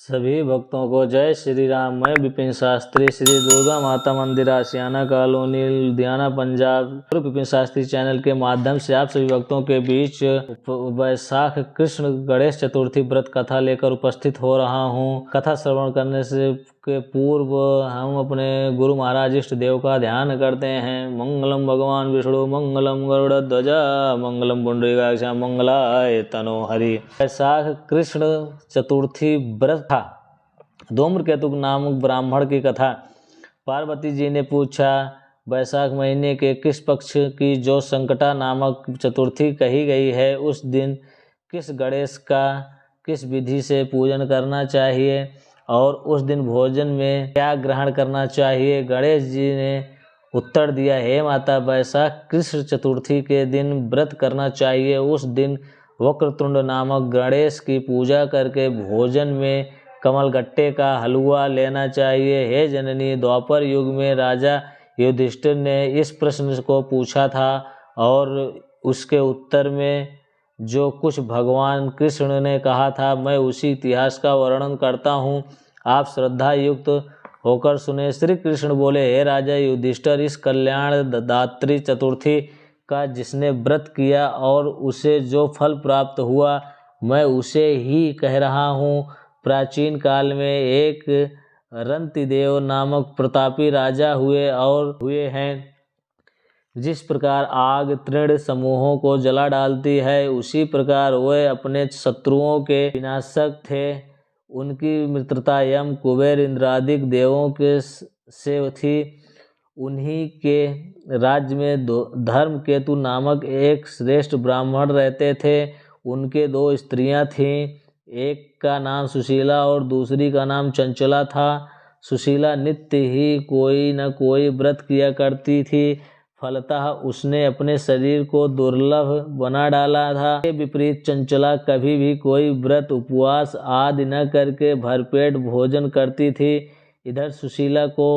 सभी भक्तों को जय श्री राम। मैं विपिन शास्त्री, श्री दुर्गा माता मंदिर, आशियाना कॉलोनी, लुधियाना, पंजाब। विपिन शास्त्री चैनल के माध्यम से आप सभी भक्तों के बीच वैशाख कृष्ण गणेश चतुर्थी व्रत कथा लेकर उपस्थित हो रहा हूँ। कथा श्रवण करने से के पूर्व हम अपने गुरु महाराज इष्ट देव का ध्यान करते हैं। मंगलम भगवान विष्णु, मंगलम गरुड़ध्वजा, मंगलम पुंडरीकाक्ष, मंगलाय तनो हरि। वैशाख कृष्ण चतुर्थी व्रत था। धूम्रकेतु नामक ब्राह्मण की कथा। पार्वती जी ने पूछा, वैशाख महीने के किस पक्ष की जो संकटा नामक चतुर्थी कही गई है, उस दिन किस गणेश का किस विधि से पूजन करना चाहिए और उस दिन भोजन में क्या ग्रहण करना चाहिए। गणेश जी ने उत्तर दिया, हे माता, वैशाख कृष्ण चतुर्थी के दिन व्रत करना चाहिए। उस दिन वक्रतुंड नामक गणेश की पूजा करके भोजन में कमलगट्टे का हलवा लेना चाहिए। हे जननी, द्वापर युग में राजा युधिष्ठिर ने इस प्रश्न को पूछा था और उसके उत्तर में जो कुछ भगवान कृष्ण ने कहा था, मैं उसी इतिहास का वर्णन करता हूँ, आप श्रद्धा युक्त होकर सुने। श्री कृष्ण बोले, हे राजा युधिष्ठिर, इस कल्याण दात्री चतुर्थी का जिसने व्रत किया और उसे जो फल प्राप्त हुआ, मैं उसे ही कह रहा हूँ। प्राचीन काल में एक रंतिदेव नामक प्रतापी राजा हुए हैं। जिस प्रकार आग तृण समूहों को जला डालती है, उसी प्रकार वे अपने शत्रुओं के विनाशक थे। उनकी मित्रता यम, कुबेर, इंद्रादिक देवों के से थी। उन्हीं के राज्य में धर्मकेतु नामक एक श्रेष्ठ ब्राह्मण रहते थे। उनके दो स्त्रियां थीं, एक का नाम सुशीला और दूसरी का नाम चंचला था। सुशीला नित्य ही कोई न कोई व्रत किया करती थी, फलतः उसने अपने शरीर को दुर्लभ बना डाला था। के विपरीत चंचला कभी भी कोई व्रत उपवास आदि न करके भरपेट भोजन करती थी। इधर सुशीला को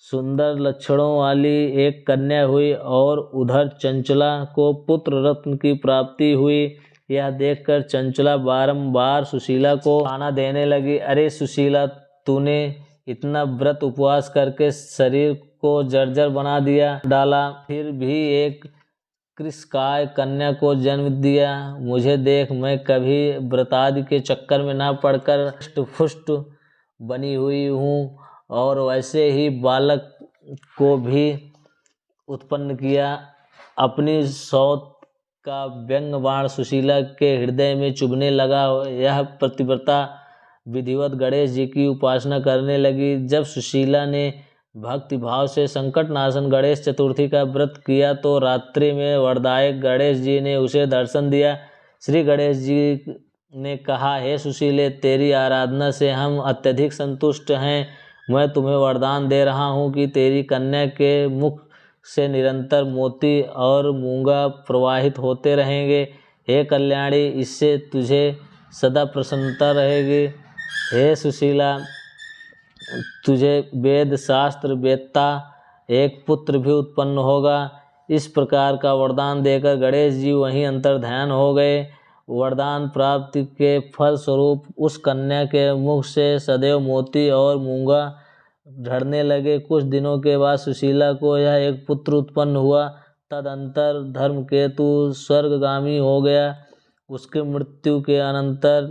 सुंदर लक्षणों वाली एक कन्या हुई और उधर चंचला को पुत्र रत्न की प्राप्ति हुई। यह देखकर चंचला बारंबार सुशीला को ताना देने लगी, अरे सुशीला, तूने इतना व्रत उपवास करके शरीर को जर्जर बना डाला, फिर भी एक कृषकाय कन्या को जन्म दिया। मुझे देख, मैं कभी व्रतादि के चक्कर में ना पड़कर हष्ट-पुष्ट बनी हुई हूँ और वैसे ही बालक को भी उत्पन्न किया। अपनी सौत का व्यंग बाण सुशीला के हृदय में चुभने लगा। यह पतिव्रता विधिवत गणेश जी की उपासना करने लगी। जब सुशीला ने भक्ति भाव से संकट नाशन गणेश चतुर्थी का व्रत किया तो रात्रि में वरदायक गणेश जी ने उसे दर्शन दिया। श्री गणेश जी ने कहा, हे सुशीले, तेरी आराधना से हम अत्यधिक संतुष्ट हैं। मैं तुम्हें वरदान दे रहा हूँ कि तेरी कन्या के मुख से निरंतर मोती और मूंगा प्रवाहित होते रहेंगे। हे कल्याणी, इससे तुझे सदा प्रसन्नता रहेगी। हे सुशीला, तुझे वेद शास्त्र वेत्ता एक पुत्र भी उत्पन्न होगा। इस प्रकार का वरदान देकर गणेश जी वहीं अंतर्ध्यान हो गए। वरदान प्राप्ति के फल स्वरूप उस कन्या के मुख से सदैव मोती और मूंगा झड़ने लगे। कुछ दिनों के बाद सुशीला को यह एक पुत्र उत्पन्न हुआ। तदंतर धर्मकेतु स्वर्गगामी हो गया। उसके मृत्यु के अनंतर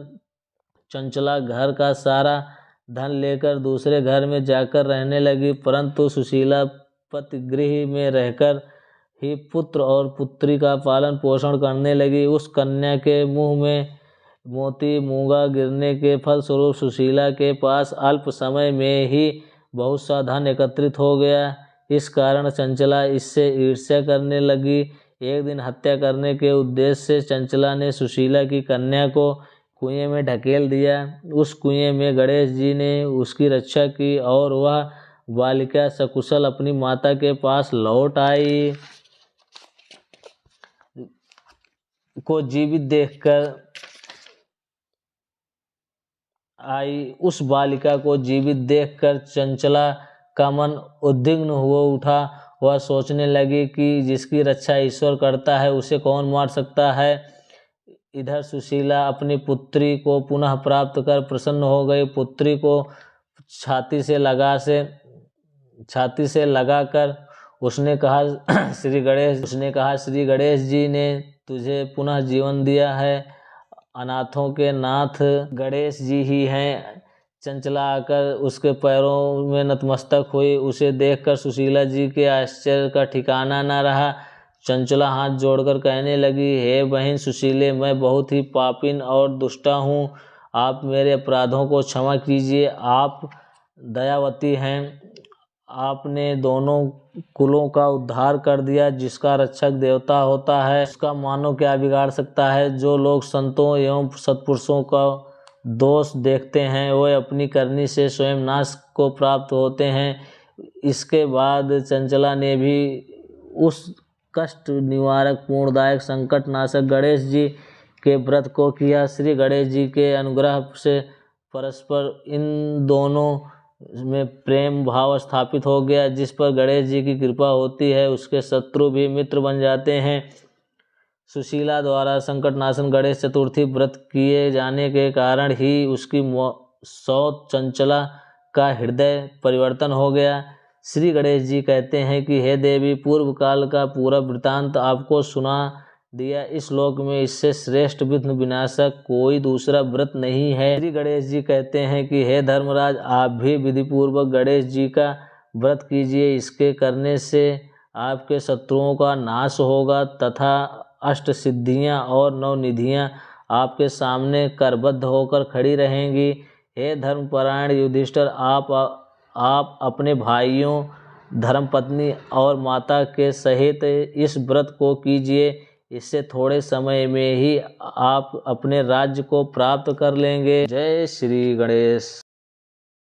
चंचला घर का सारा धन लेकर दूसरे घर में जाकर रहने लगी, परंतु सुशीला पतिगृह में रहकर ही पुत्र और पुत्री का पालन पोषण करने लगी। उस कन्या के मुंह में मोती मूंगा गिरने के फलस्वरूप सुशीला के पास अल्प समय में ही बहुत सा धन एकत्रित हो गया। इस कारण चंचला इससे ईर्ष्या करने लगी। एक दिन हत्या करने के उद्देश्य से चंचला ने सुशीला की कन्या को कुएं में ढकेल दिया। उस कुएं में गणेश जी ने उसकी रक्षा की और वह बालिका सकुशल अपनी माता के पास लौट आई। उस बालिका को जीवित देखकर चंचला का मन उद्विग्न हो उठा। वह सोचने लगी कि जिसकी रक्षा ईश्वर करता है, उसे कौन मार सकता है। इधर सुशीला अपनी पुत्री को पुनः प्राप्त कर प्रसन्न हो गई। पुत्री को छाती से लगाकर उसने कहा श्री गणेश जी ने तुझे पुनः जीवन दिया है। अनाथों के नाथ गणेश जी ही हैं। चंचला आकर उसके पैरों में नतमस्तक हुई। उसे देखकर सुशीला जी के आश्चर्य का ठिकाना न रहा। चंचला हाथ जोड़कर कहने लगी, हे बहन सुशीले, मैं बहुत ही पापिन और दुष्टा हूँ। आप मेरे अपराधों को क्षमा कीजिए। आप दयावती हैं। आपने दोनों कुलों का उद्धार कर दिया। जिसका रक्षक देवता होता है उसका मानव क्या बिगाड़ सकता है। जो लोग संतों एवं सत्पुरुषों का दोष देखते हैं वे अपनी करनी से स्वयं नाश को प्राप्त होते हैं। इसके बाद चंचला ने भी उस कष्ट निवारक पूर्णदायक संकट नाशक गणेश जी के व्रत को किया। श्री गणेश जी के अनुग्रह से परस्पर इन दोनों में प्रेम भाव स्थापित हो गया। जिस पर गणेश जी की कृपा होती है उसके शत्रु भी मित्र बन जाते हैं। सुशीला द्वारा संकट नाशन गणेश चतुर्थी व्रत किए जाने के कारण ही उसकी सौत चंचला का हृदय परिवर्तन हो गया। श्री गणेश जी कहते हैं कि हे देवी, पूर्व काल का पूरा वृतांत आपको सुना दिया। इस लोक में इससे श्रेष्ठ विघ्न विनाशक कोई दूसरा व्रत नहीं है। श्री गणेश जी कहते हैं कि हे धर्मराज, आप भी विधि पूर्वक गणेश जी का व्रत कीजिए। इसके करने से आपके शत्रुओं का नाश होगा तथा अष्ट सिद्धियां और नवनिधियां आपके सामने करबद्ध होकर खड़ी रहेंगी। हे धर्मपरायण युधिष्ठिर, आप अपने भाइयों, धर्मपत्नी और माता के सहित इस व्रत को कीजिए। इससे थोड़े समय में ही आप अपने राज्य को प्राप्त कर लेंगे। जय श्री गणेश।